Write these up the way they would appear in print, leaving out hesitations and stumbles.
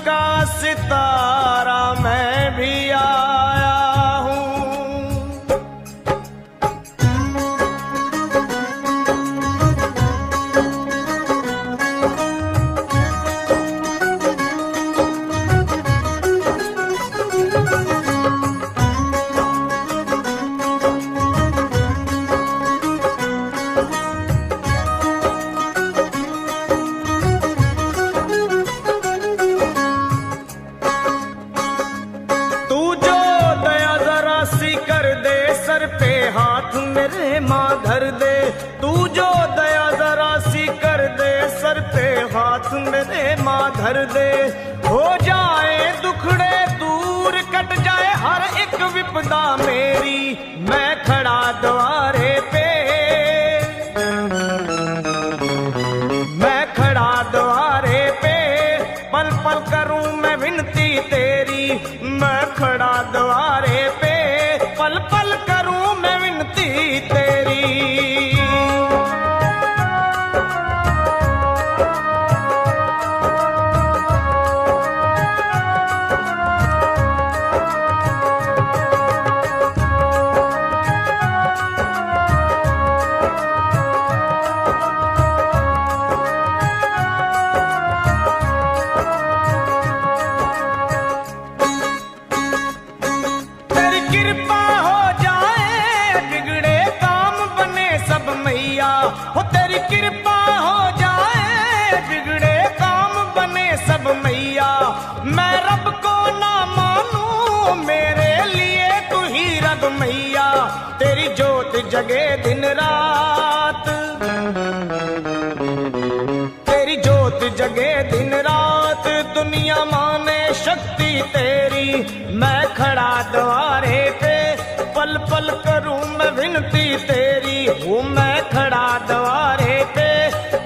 का सितारा मैं भी आया हूँ। सर पे हाथ मेरे माँ धर दे, तू जो दया जरा सी कर दे, सर पे हाथ मेरे माँ धर दे। हो जाए दुखड़े दूर, कट जाए हर एक विपदा मेरी, मैं खड़ा द्वारे पे, मैं खड़ा द्वारे पे, पल पल करूं मैं विनती तेरी, मैं खड़ा द्वारे पे, पल पल करूं मैं विनती तेरी। हो तेरी कृपा हो जाए, बिगड़े काम बने सब मैया। मैं रब को ना मानूं, मेरे लिए तू ही रब मैया। तेरी जोत जगे दिन रात, तेरी जोत जगे दिन रात, दुनिया माने शक्ति तेरी। मैं खड़ा द्वारे पे, पल पल करूं मैं विनती तेरी। हूँ मैं खड़ा द्वारे पे,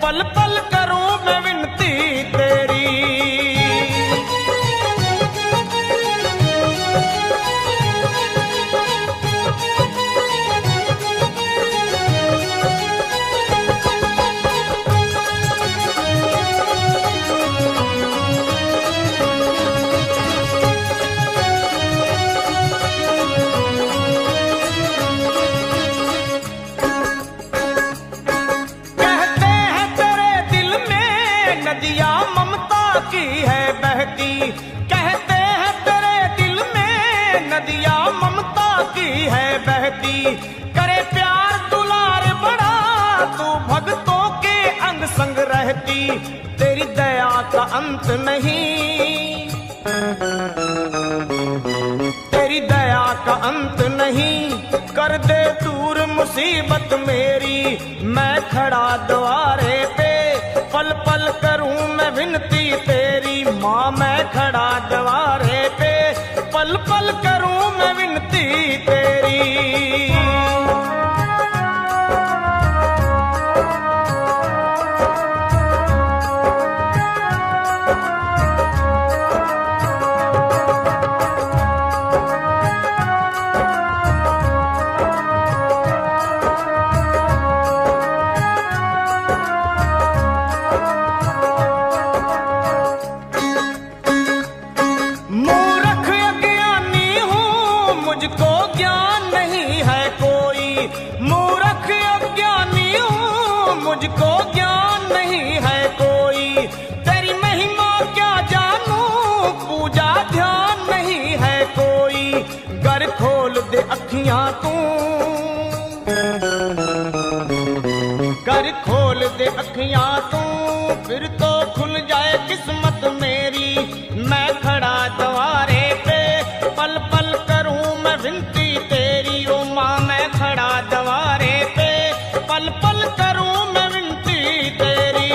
पल पल करूं मैं विनती तेरी। नदियाँ ममता की है बहती, कहते हैं तेरे दिल में नदियाँ ममता की है बहती। करे प्यार दुलार बड़ा, तू भक्तों के अंग संग रहती। तेरी दया का अंत नहीं, तेरी दया का अंत नहीं, कर दे दूर मुसीबत मेरी। मैं खड़ा द्वारे पे, पल पल करूं मैं विनती तेरी। माँ मैं खड़ा द्वारे पे, पल पल करूं मैं विनती तेरी। मुझको ज्ञान नहीं है कोई, मूर्ख अज्ञानी हूँ, मुझको ज्ञान नहीं है कोई। तेरी महिमा क्या जानूं, पूजा ध्यान नहीं है कोई। घर खोल दे अखियां तू, घर खोल दे अखियां तू, फिर तो खुल जाए किस्मत मेरी। मैं खड़ा द्वारे पे, पल पल करूं मैं विनती तेरी। ओ माँ मैं खड़ा द्वारे पे, पल पल करूं मैं विनती तेरी।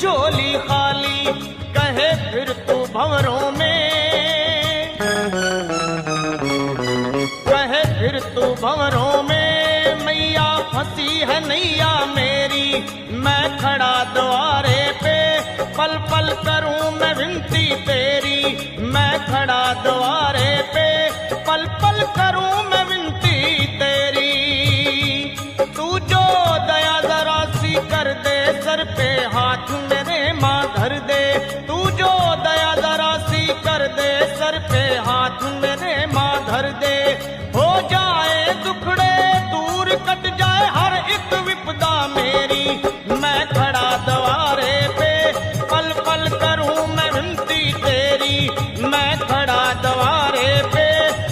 झोली खाली, कहे फिर तू भंवरों में, कहे फिर तू भंवरों में, मैया फंसी है नैया मेरी, मैं खड़ा द्वारे पे, पल पल करूं मैं विनती तेरी, मैं खड़ा द्वारे पे, पल पल करूं मैं विनती तेरी। तू जो दया जरा सी कर दे, सर पे हाथ मेरे माँ धर दे, तू जो दया जरा सी कर दे, सर पे हाथ मेरे माँ धर दे, हो जाए दुखड़े दूर, कट जाए हर एक विपदा मेरी, मैं खड़ा द्वारे पे, पल पल करूं मैं विनती तेरी, मैं खड़ा द्वारे पे,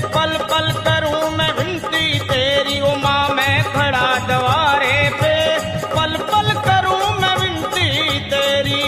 पल पल करूं मैं विनती तेरी। ओ माँ मैं खड़ा द्वारे पे, पल पल करूं मैं विनती तेरी।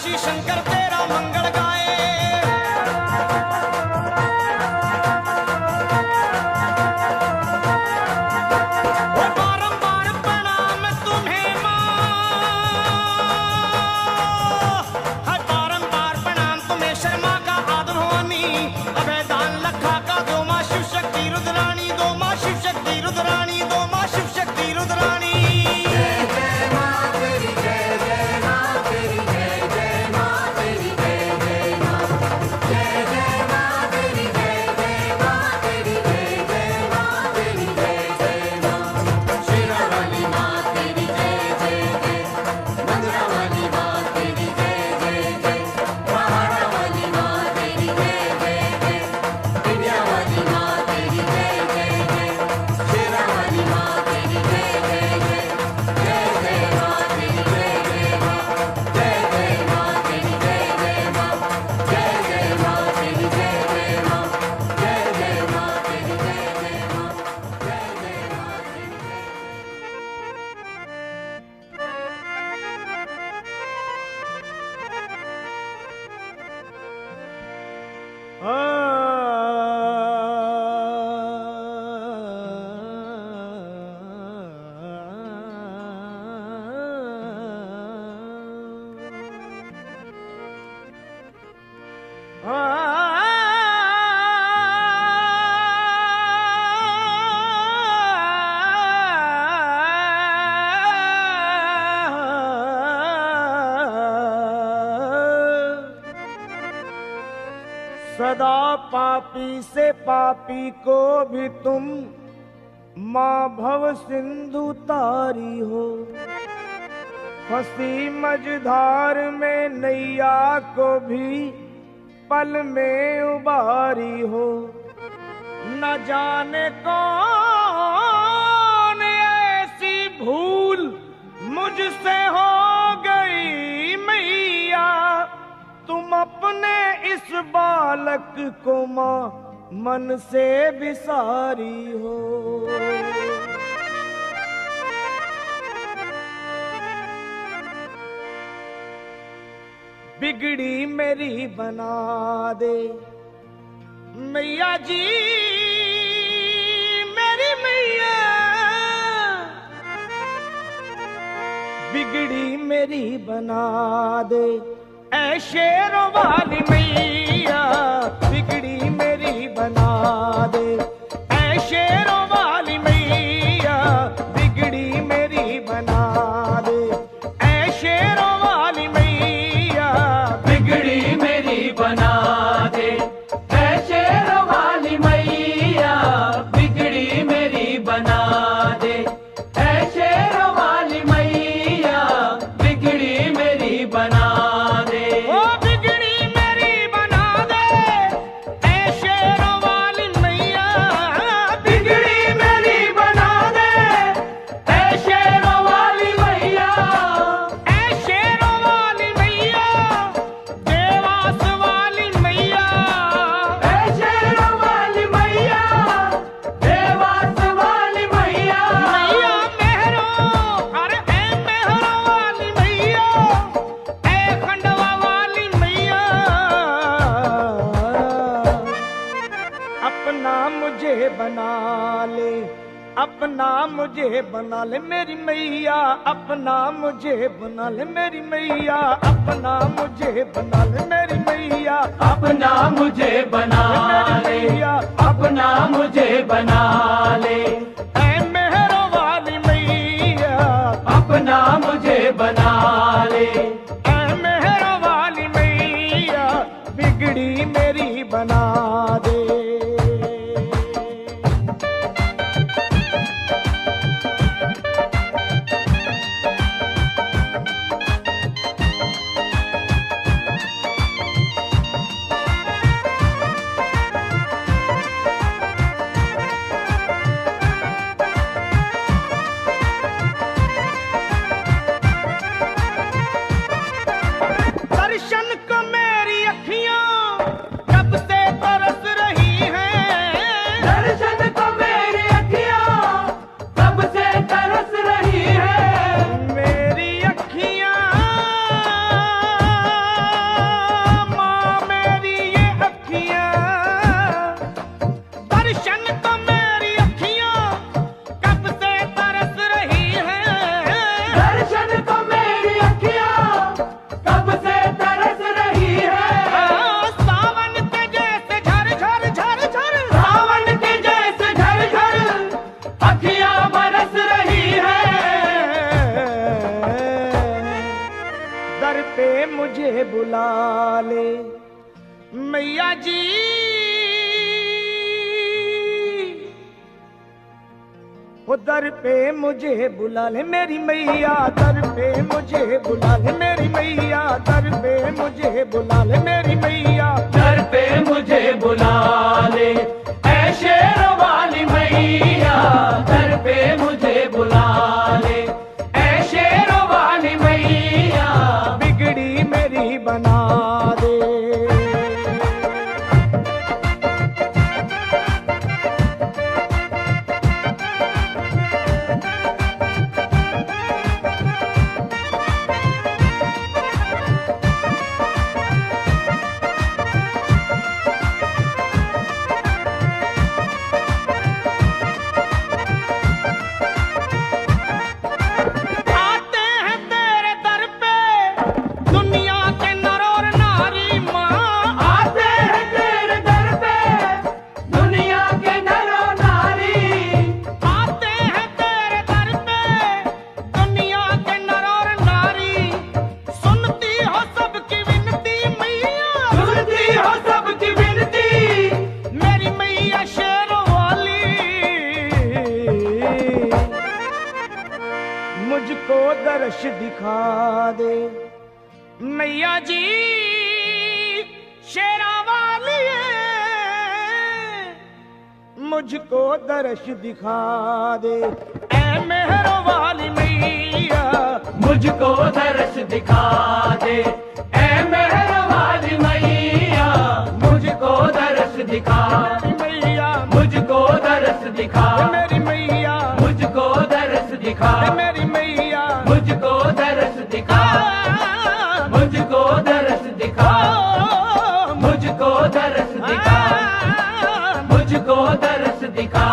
काशी शंकर तेरा मंगल गाए। वो बारंबार प्रणाम तुम्हें माँ, है बारंबार प्रणाम तुम्हें शर्मा का आदर होनी। अभयदान लखा का दो माँ शिव शक्ति रुद्राणी, दो माँ शिव शक्ति रुद्राणी, दो माँ शिव शक्ति रुद्राणी। सदा पापी से पापी को भी तुम माँ भव सिंधु तारी हो। फंसी मझधार में नैया को भी पल में उबारी हो। न जाने कौन ऐसी भूल मुझसे हो गई मैया, तुम अपने इस बालक को माँ मन से बिसारी हो। बिगड़ी मेरी बना दे मैया जी, मेरी मैया। बिगड़ी मेरी बना दे ऐ शेरों वाली मैया, बिगड़ी मेरी बना दे ऐ शेरों वाली मैया, बिगड़ी मेरी बना दे ऐ शेरों वाली मैया, बिगड़ी मेरी बना दे ऐ शेरों वाली मैया, बिगड़ी मेरी बना दे ऐ शेरों वाली मैया, बिगड़ी मेरी बना दे। ओ बिगड़ी मेरी बना दे ऐ शेरों वाली मैया, बिगड़ी मेरी बना दे ऐ शेरों वाली मैया, ऐ शेरों वाली मैया, देवास वाली मैया, ऐ शेरों वाली मैया, देवास वाली मैया, मैया मेहरो, अरे ऐ मेहरो वाली मैया, ऐ खंडवा वाली मैया। अपना मुझे बना ले, अपना मुझे बना ले मेरी मैया, अपना मुझे बना ले मेरी मैया, अपना मुझे बना ले मेरी मैया, अपना मुझे बना ले, अपना मुझे बना ले, ऐ मेहरो वाली मैया, अपना मुझे बना ले, ऐ मेहरो वाली मैया, बिगड़ी मेरी बना दे। मैया जी वो दर पे मुझे बुला ले मेरी मैया, दर पे मुझे बुला ले मेरी मैया, दर पे मुझे बुला ले मेरी मैया, दर पे मुझे बुला ले ऐ शेरों वाली मैया, दर पे मुझे बुला ले ऐ शेरों वाली मैया, बिगड़ी मेरी बना दे। मुझको दर्श दिखा दे मैया जी शेरा वाली, मुझको दर्श दिखा दे ऐ मेहर वाली मैया, मुझको दर्श दिखा दे ऐ मेहर वाली मैया, मुझको दर्श दिखा मैया, मुझको दर्श दिखा मेरी मैया, मुझको दर्श दिखा मेरी मैया, मुझको दर्श दिखा मुझको दर्श दिखा मुझको दर्श दिखा मुझको दर्श दिखा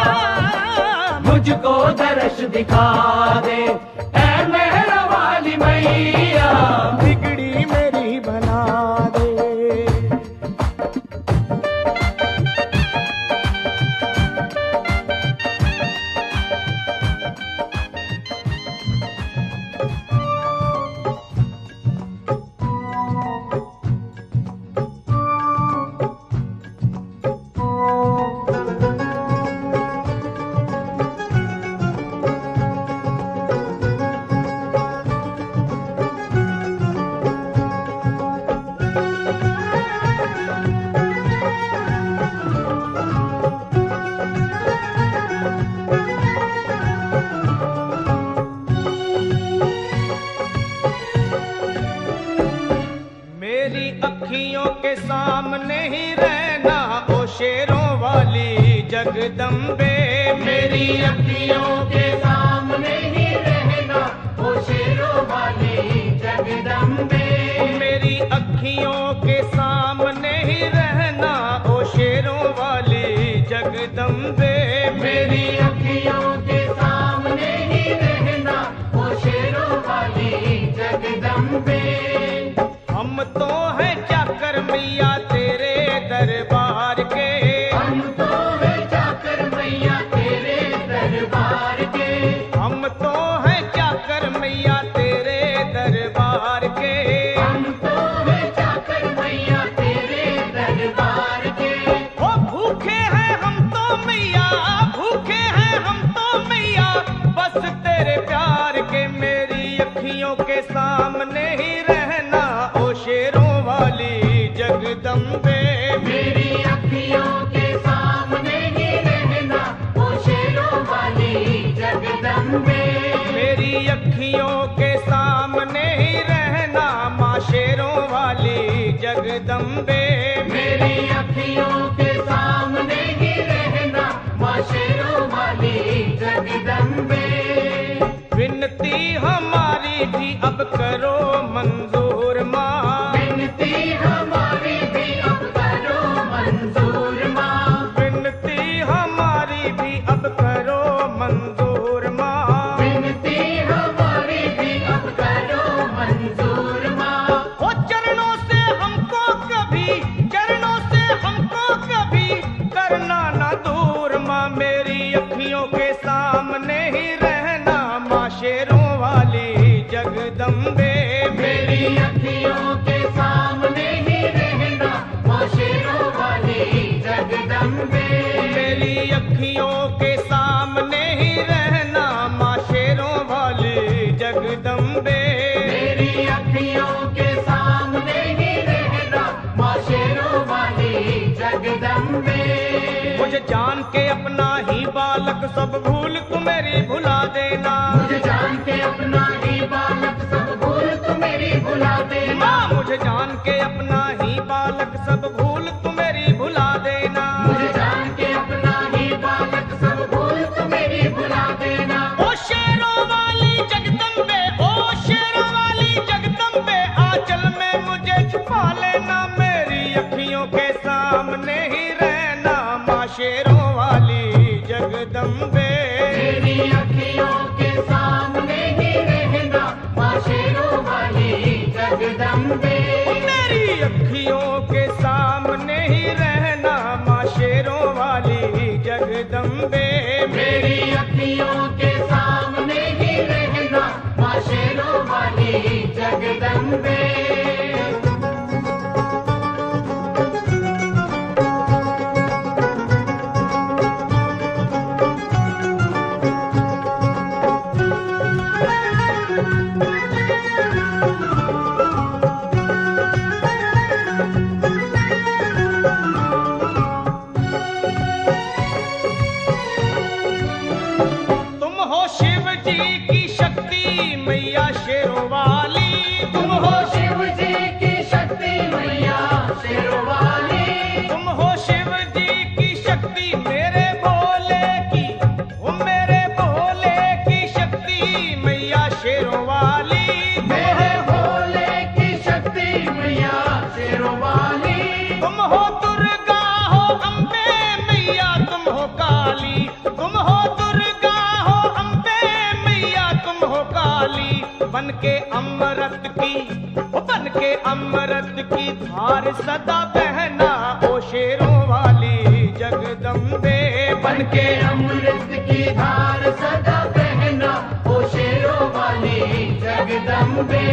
मुझको दर्श दिखा दे ऐ मेहर वाली मैया, बिगड़ी मेरी बना दे। मेरी अखियों के सामने ही रहना ओ शेरों वाली जगदम्बे, मेरी अखियों के सामने ही रहना ओ शेरों वाली जगदम्बे, मेरी अखियों के सामने ही रहना ओ शेरों वाली जगदम्बे, मेरी अखियों के सामने ही रहना ओ शेरों वाली जगदम्बे। हम तो है चाकर मैया तेरे दरबार के, हम तो है चाकर मैया तेरे दरबार के, हम तो है चाकर मैया तेरे दरबार के, हम तो है चाकर मैया तेरे दरबार के, ओ भूखे हैं हम तो मैया, भूखे हैं हम तो मैया बस तेरे प्यार के, मेरी अखियों के सामने ही रहना ओ शेरों वाली जगदम्बे, मेरी अखियों के सामने ही रहना ओ शेरों वाली जगदम्बे, मेरी अखियों के सामने ही रहना माँ शेरों वाली जगदम्बे, मेरी अखियों के सामने ही रहना माँ शेरों वाली जगदम्बे, विनती हमारी भी अब करो मंजूर माँ, विनती हमारी भी अब करो मंजूर माँ, विनती हमारी भी अब करो मंजूर माँ, विनती हमारी भी अब करो मंजूर माँ, ओ चरणों से हमको कभी, चरणों से हमको कभी करना ना दूर माँ, मेरी अखियों के सामने ही रहना माँ शेरों वाली जगदम्बे, मेरी अखियों के सामने ही रहना माँ शेरों वाली अखियों के सामने ही रहना माँ शेरों वाली जगदम्बे। मेरी अखियों के सामने ही रहना माँ शेरों वाली जगदम्बे। मुझे जान के अपना ही बालक सब भूल तू मेरी भुला देना। मुझे जान के अपना ही बालक सब भूल तू मेरी भुला देना। मुझे जान के अपना ही बालक सब भूल तू मेरी भुला देना। मुझे जान के अपना ही बालक सब भूल तू मेरी भुला देना। ओ शेरों वाली जगदम्बे, ओ शेरों वाली जगदम्बे, आंचल में मुझे छुपा लेना। मेरी अखियों के सामने ही रहना माँ शेरों वाली जगदम्बे। मेरी अखियों के सामने ही रहना माँ शेरों वाली जगदम्बे। मेरी अखियों के सामने ही रहना माँ शेरों वाली जगदम्बे। मेरी अखियों के सामने ही रहना माँ शेरों वाली जगदम्बे। तुम हो शिव जी की शक्ति मैया शेरों वाली। तुम हो शिव जी की शक्ति मैया शेरों वाली। तुम हो शिव जी की शक्ति मेरे भोले की, ओ मेरे भोले की शक्ति मैया शेरों वाली। मेरे भोले की शक्ति मैया शेरों वाली। तुम हो दुर्गा हो अम्बे मैया तुम हो काली। तुम हो दुर्गा हो अम्बे मैया तुम हो काली। बन के अमृत की, ओ बन के अमृत की धार सदा बहना ओ शेरों वाली जगदम्बे। बन के अमृत की धार सदा बहना ओ शेरों वाली जगदम्बे।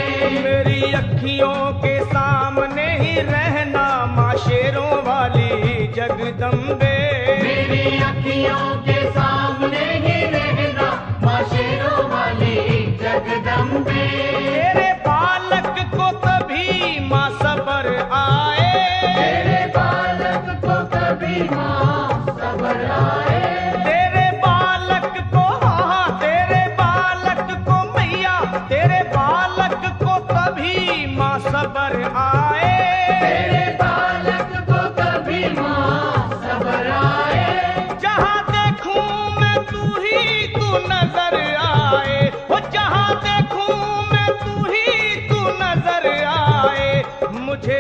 मेरी अखियों के सामने ही रहना माँ शेरों वाली जगदम्बे। मेरी अखियों के सामने ही रहना माँ शेरों वाली जगदम्बे। तेरे बालक को तभी माँ सबर आए। तेरे बालक को कभी माँ सबर आए। तेरे बालक को, हाँ तेरे बालक को मैया, तेरे बालक को तभी माँ सबर आए। तेरे बालक को कभी माँ सबर आए। जहाँ देखूं मैं तू ही तू नजर आए। वो जहाँ देखूं मैं तू ही तू नजर आए। मुझे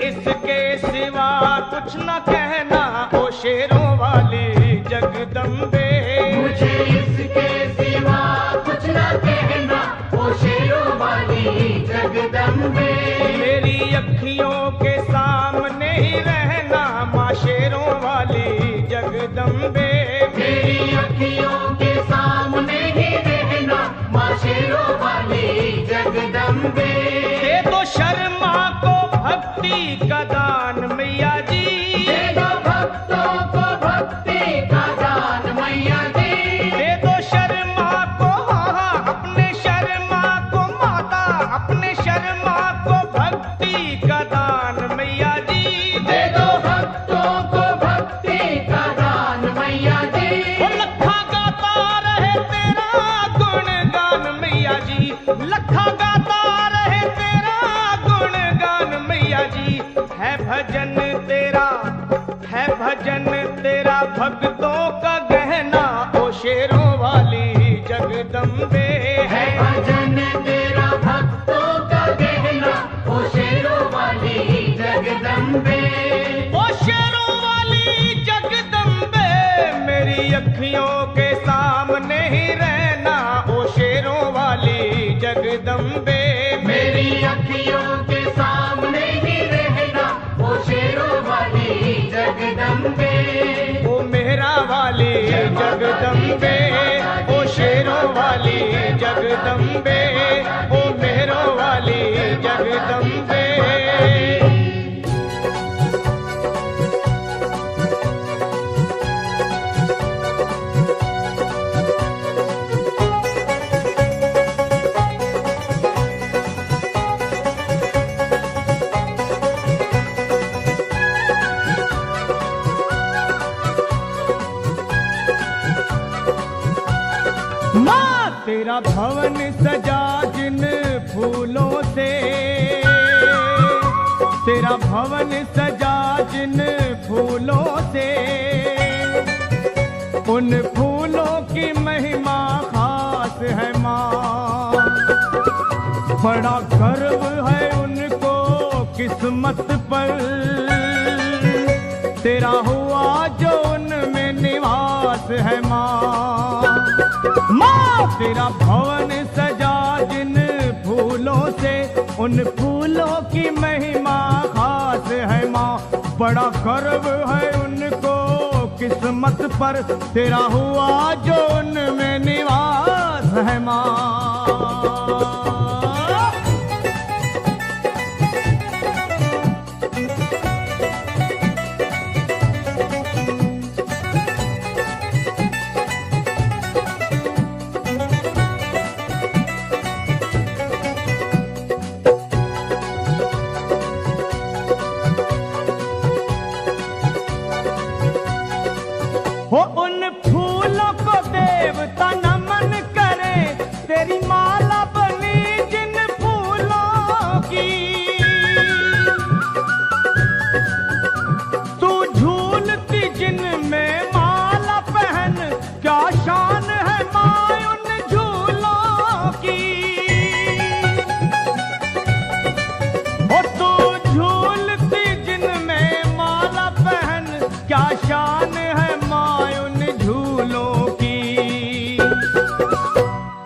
इसके सिवा कुछ न कहना ओ शेरों वाली जगदम्बे। मुझे इसके सिवा कुछ न कहना ओ शेरों वाली जगदम्बे। मेरी अखियों के सामने ही रहना माँ शेरों वाली जगदम्बे। मेरी अखियों के सामने ही रहना माँ शेरों वाली जगदम्बे। दे दो शर्मा को भक्ति का दान मैया जी। दे दो भक्तों को भक्ति का दान मैया जी। दे दो शर्मा को, हाँ अपने शर्मा को माता, अपने शर्मा को भक्ति का दान मैया जी। दे दो भक्तों को भक्ति का दान मैया जी। वो लखा गाता रहे तेरा गुणगान मैया जी। लखा गाता रहे तेरा गुणगान मैया जी। है भजन तेरा भक्तों का गहना ओ शेरों वाली जगदम्बे। है भजन तेरा भक्तों का गहना ओ शेरों वाली जगदम्बे। ओ शेरों वाली जगदम्बे। मेरी अखियों के सामने ही रहना ओ शेरों वाली जगदम्बे। मेरी अखियों के सामने ही रहना ओ शेरों वाली जगदम्बे। ओ मेरा वाली तेरा भवन सजा जिन फूलों से, तेरा भवन सजा जिन फूलों से, उन फूलों की महिमा खास है माँ। बड़ा गर्व है उनको किस्मत पर, तेरा हुआ जो उनमें निवास है माँ। माँ तेरा भवन सजा जिन फूलों से, उन फूलों की महिमा खास है माँ। बड़ा गर्व है उनको किस्मत पर, तेरा हुआ जो उनमें निवास है माँ। हो उन फूलों को देवता नमन करे, तेरी माला बनी जिन फूलों की। तू झूलती जिन में माला पहन, क्या शान है माँ उन झूलों की। हो तू झूलती जिन में माला पहन, क्या शान है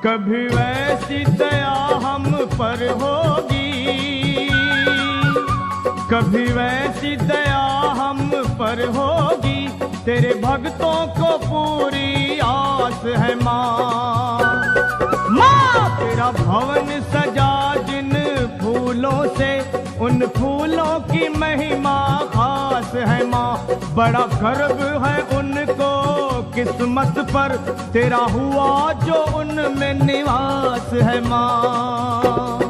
कभी वैसी दया हम पर होगी, कभी वैसी दया हम पर होगी, तेरे भक्तों को पूरी आस है माँ। माँ तेरा भवन सजा जिन फूलों से, उन फूलों की महिमा खास है माँ। बड़ा गर्व है उनको किस्मत पर, तेरा हुआ जो उनमें निवास है माँ।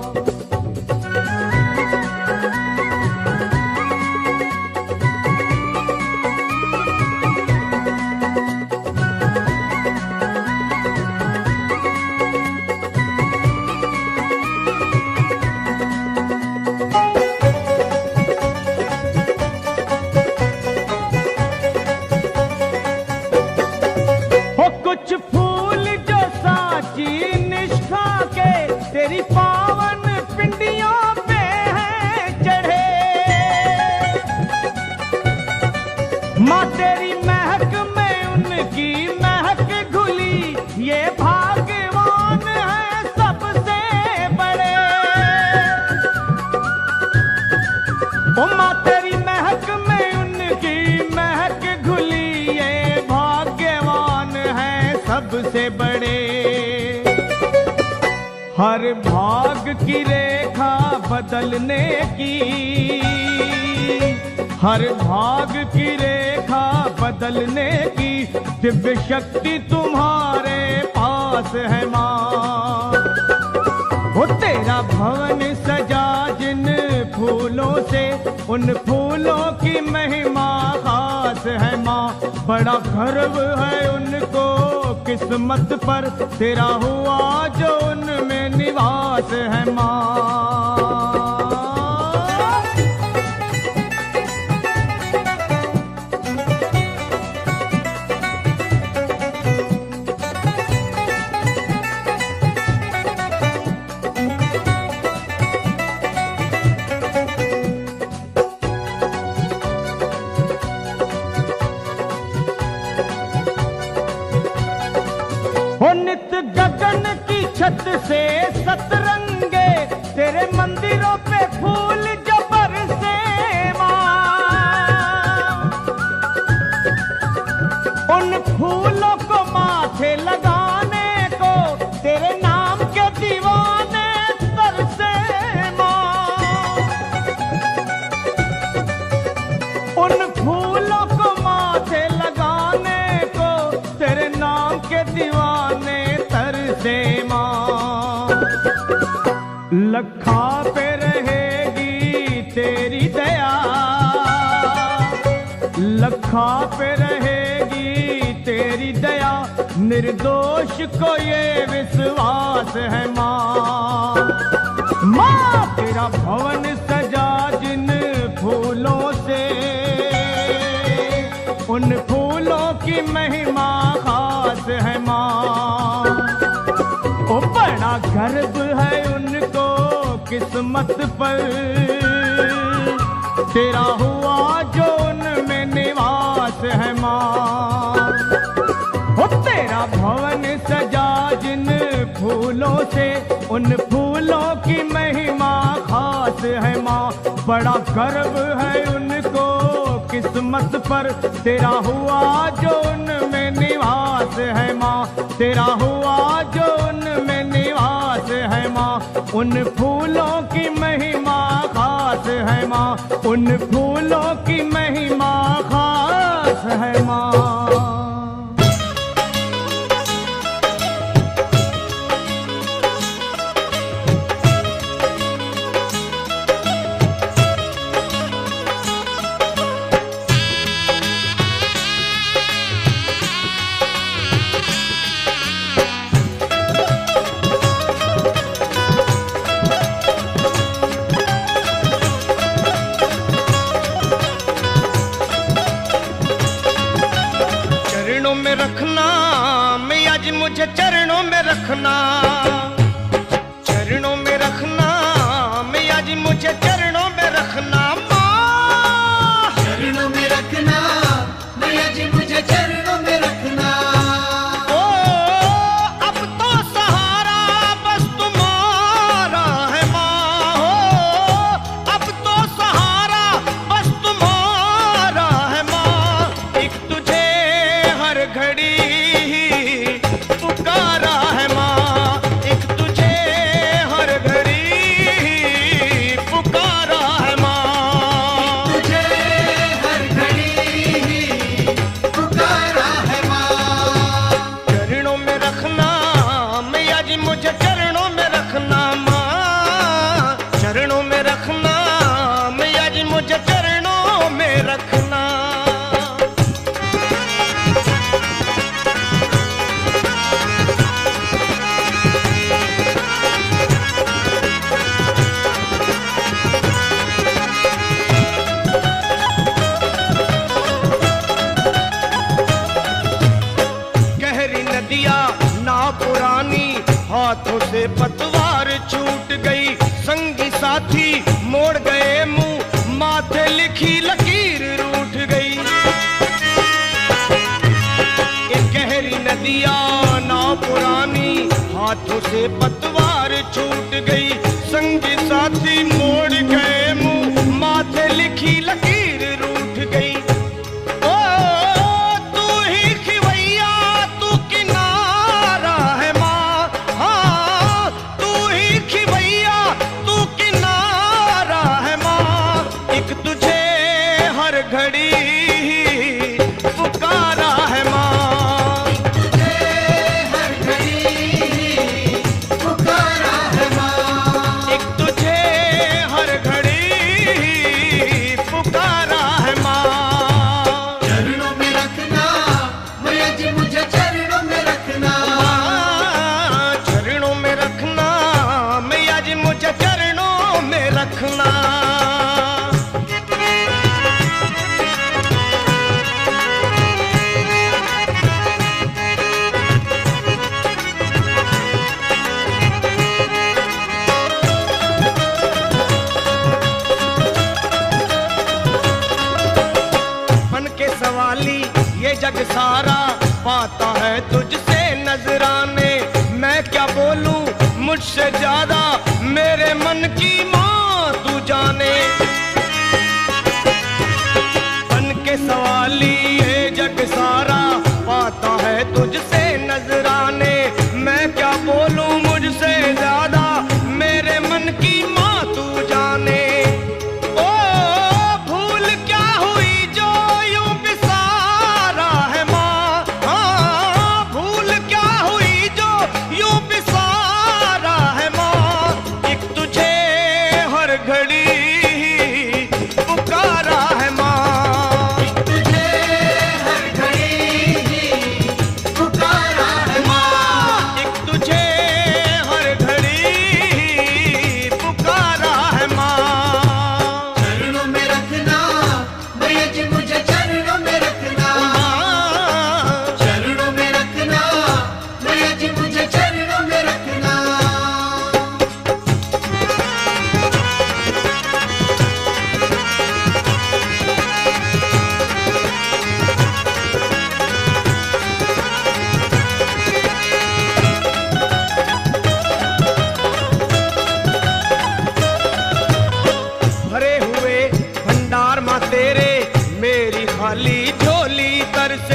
कुछ फूल जो साची निष्ठा के, तेरी पावन पिंडियों पे हैं चढ़े। माँ तेरी महक में उनकी महक घुली, ये भाग्यवान है सबसे बड़े। ओ माँ तेरी महक में उनकी महक घुली, ये भाग्यवान है सबसे बड़े। हर भाग की रेखा बदलने की, हर भाग की रेखा बदलने की, दिव्य शक्ति तुम्हारे पास है माँ। वो तेरा भवन सजा जिन फूलों से, उन फूलों की महिमा खास है माँ। बड़ा गर्व है उनको किस्मत पर, तेरा हुआ जो उनमें निवास है माँ। नित गगन की छत से सतरंगे, तेरे मंदिरों पे फूल जो बरसे माँ। उन फूलों को माथे लगाने को, तेरे नाम के दीवाने तरसे माँ। उन फूलों को माथे लगाने को, तेरे नाम के दीवाने तरसे माँ। लखा पे रहेगी तेरी दया, लखा पे रहेगी तेरी दया, निर्दोष को ये विश्वास है माँ। माँ तेरा भवन सजा जिन फूलों से, उन फूलों की महिमा खास है माँ। ओ बड़ा गर्व है उनको किस्मत पर, तेरा हुआ जो उनमें निवास है माँ। ओ तेरा भवन सजा जिन फूलों से, उन फूलों की महिमा खास है माँ। बड़ा गर्व है उनको किस्मत पर, तेरा हुआ जो उनमें निवास है माँ। तेरा हुआ जो उनमें निवास है माँ। उन फूलों की महिमा खास है माँ। उन फूलों की महिमा खास है माँ। मुझे चरणों में रखना, चरणों में रखना मैया जी, मुझे चरणों में रखना माँ। चरणों में रखना मैया जी, मुझे चरणों में रखना। ओ अब तो सहारा बस तुम्हारा है माँ। हो अब तो सहारा बस तुम्हारा है माँ। एक तुझे हर घड़ी पुकारा है माँ, एक तुझे हर घड़ी पुकारा है माँ। तुझे हर घड़ी पुकारा है माँ। चरणों में रखना मैया जी, मुझे चरणों में रखना माँ। चरणों में रखना मैया जी, मुझे चरणों में रखना। हाथों से पतवार छूट गई, संगी साथी मोड़ गए मुंह, माथे लिखी लकीर रूठ गई। एक गहरी नदिया नाव पुरानी, हाथों से पतवार छूट गई, संगी साथी मोड़ गए मुंह, माथे लिखी लकीर रूठ गई। जग सारा पाता है तुझसे नजराने, मैं क्या बोलूं मुझसे ज्यादा मेरे मन की माँ तू जाने। बन के सवाली ये जग सारा पाता है तुझसे नजराने, मैं क्या बोलूं मुझसे ज्यादा मेरे मन की माँ तू जाने। घड़ी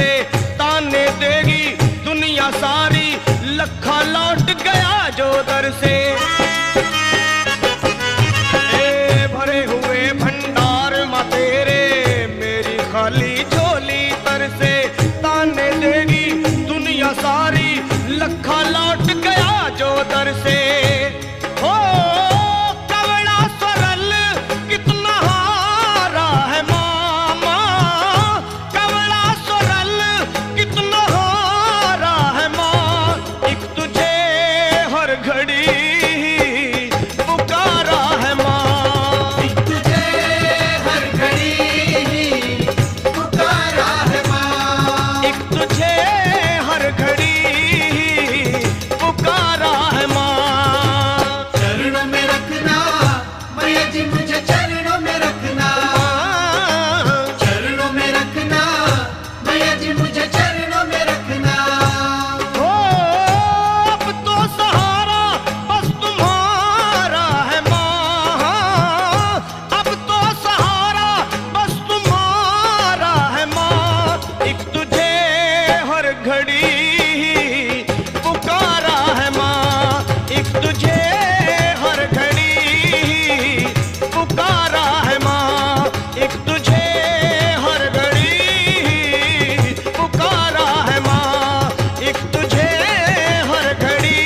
से ताने देगी दुनिया सारी, लखा लौट गया जो दर से। भरे हुए भंडार माँ तेरे, मेरी खाली झोली तर से, ताने देगी दुनिया सारी, लखा लौट गया जो दर से। हो कवड़ा सरल कितना हारा है मामा, कवड़ा सरल कितना हारा है माँ, एक तुझे हर घड़ी पुकारा है माँ, एक तुझे हर घड़ी पुकारा है माँ, एक तुझे हर घड़ी पुकारा है माँ। चरणों में रखना मैया जी मुझे, चरणों में रखना, चरणों में रखना मैया जी मुझे, चरणों में रखना। हो अब तो सहारा बस तुम्हारा है माँ, अब तो सहारा बस तुम्हारा है माँ, एक तुझे हर घड़ी पुकारा है माँ, एक तुझे हर घड़ी पुकारा है माँ, एक तुझे हर घड़ी पुकारा है माँ, एक तुझे हर घड़ी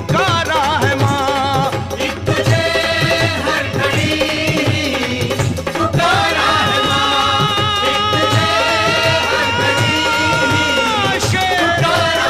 पुकारा है माँ, एक तुझे हर घड़ी पुकारा है माँ, एक तुझे हर घड़ी पुकारा।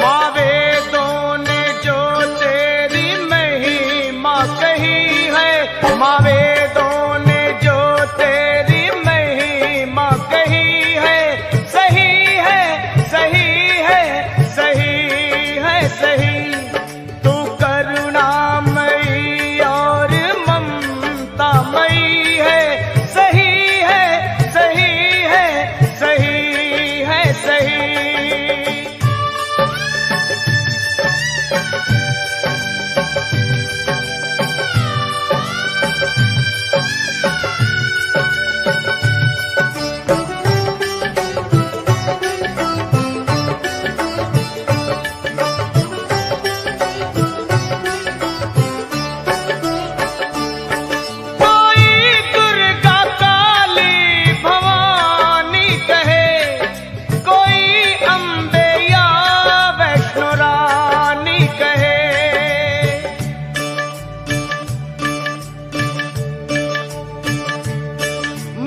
माँ वेदों ने जो तेरी महिमा कही है, माँ वेदों ने जो तेरी महिमा कही है, सही है सही है सही है सही, तू करुणामयी और ममतामयी है, सही है सही है सही है सही। कोई दुर्गा काली भवानी कहे, कोई अम्बे या वैष्णो रानी कहे,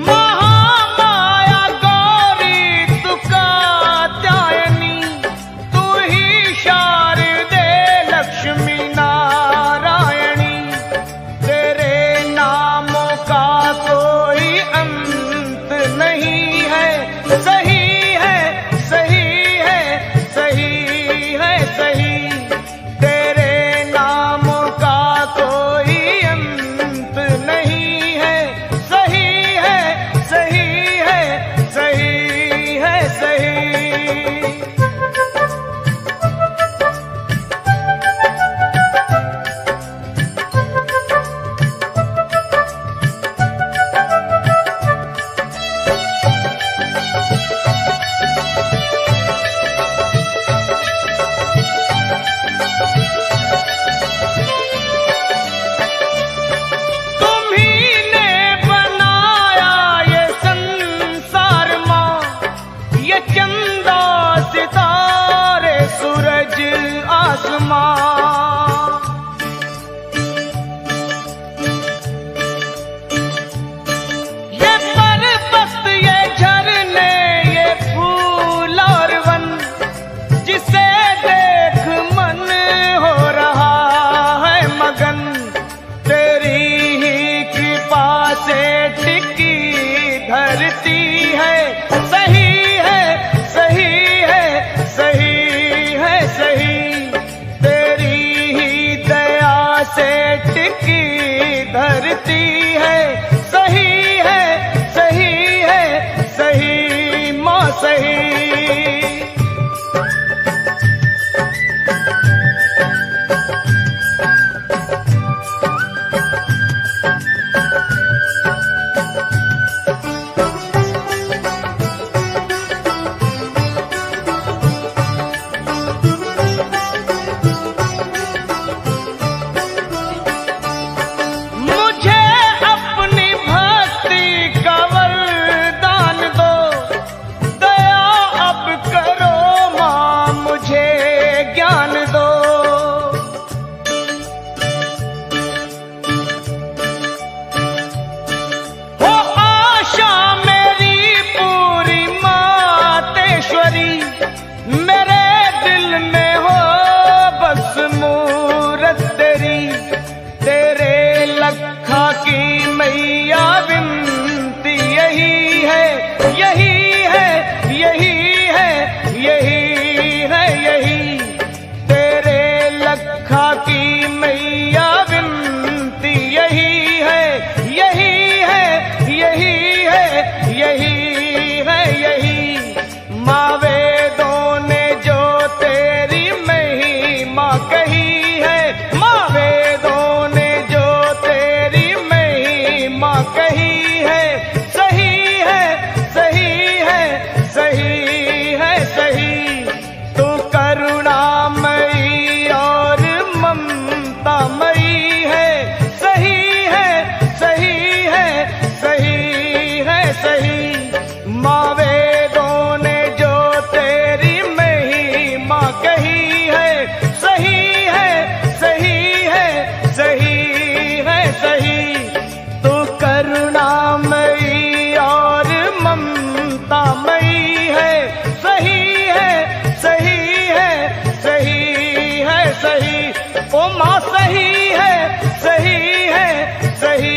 महामाया गौरी तू कात्यायनी, तू ही शारदे लक्ष्मी नारायणी, तेरे नामों का कोई अंत नहीं है, सही है सही है सही है सही, तेरे नामों का कोई अंत नहीं है, सही है सही है सही है सही। तुम्ही ने बनाया ये संसार माँ, ये चंदा सितारे सूरज आसमां, ये पर्वत ये झरने ये फूल और वन, जिसे देख मन हो रहा है मगन, तेरी ही कृपा से टिकी धरती है, सही है सही है सही है सही। सखा की मैया विनती यही है, यही है, यही है, यही है, यही। माँ वेदों ने जो तेरी महिमा कही है, माँ वेदों ने जो तेरी महिमा कही है, सही है, सही है, सही है, सही। तू करुणामयी और ममतामयी है, सही है, सही है, सही है, सही। माँ वेदों ने जो तेरी महिमा कही है, सही है, सही है, सही है, सही। तू करुणामयी और ममतामयी है, सही है, सही है, सही है, सही। ओ माँ सही है, सही है, सही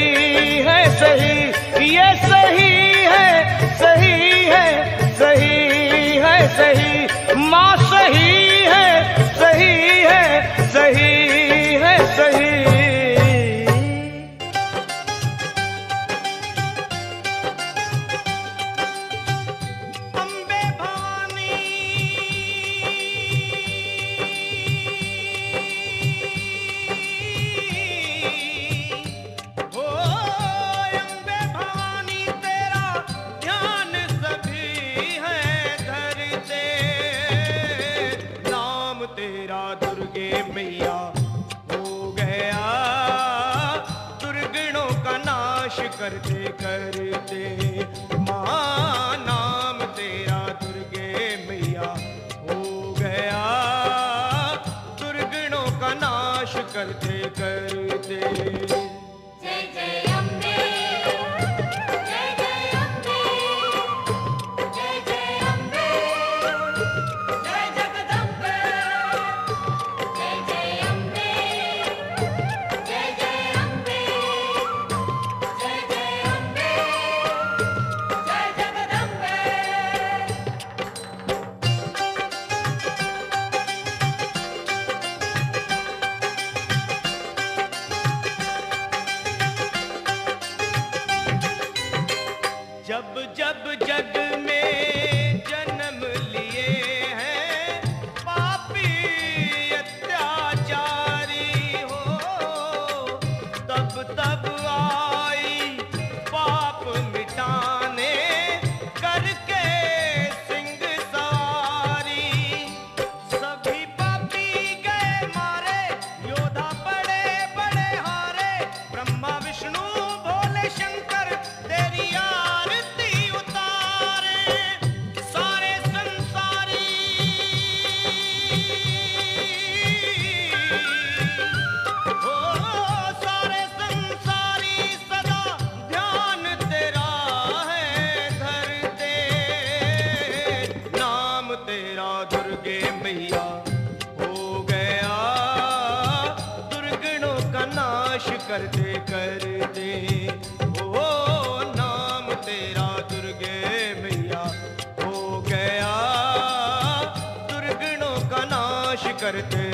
है, सही। ये सही है, सही है, सही है, सही। माँ सही है, सही है, सही है, सही। अम्बे भवानी ओ अम्बे भवानी तेरा ध्यान सभी है धरते। नाम तेरा दुर्गे मैया हो गया दुर्गुणों का नाश करते करते। माँ नाम तेरा दुर्गे मैया हो गया दुर्गुणों का नाश करते करते। जय जय अम्बे, जय जय अम्बे, जय जय अम्बे, जय जगदम्बे, जय जय अम्बे, जय जय अम्बे, जय जय अम्बे, जय जगदम्बे। जब जब जग में जन्म लिए हैं पापी अत्याचारी हो, तब तब आई पाप मिटाने करके सिंह सवारी। सभी पापी गए मारे, योद्धा बड़े बड़े हारे। ब्रह्मा विष्णु भोले शंकर तेरी आरती उतारे। सारे संसारी ओ सारे संसारी सदा ध्यान तेरा है धरते। नाम तेरा दुर्गे मैया हो गया दुर्गुणों का नाश करते करते। ओ नाम तेरा दुर्गे मैया हो गया दुर्गुणों का नाश करते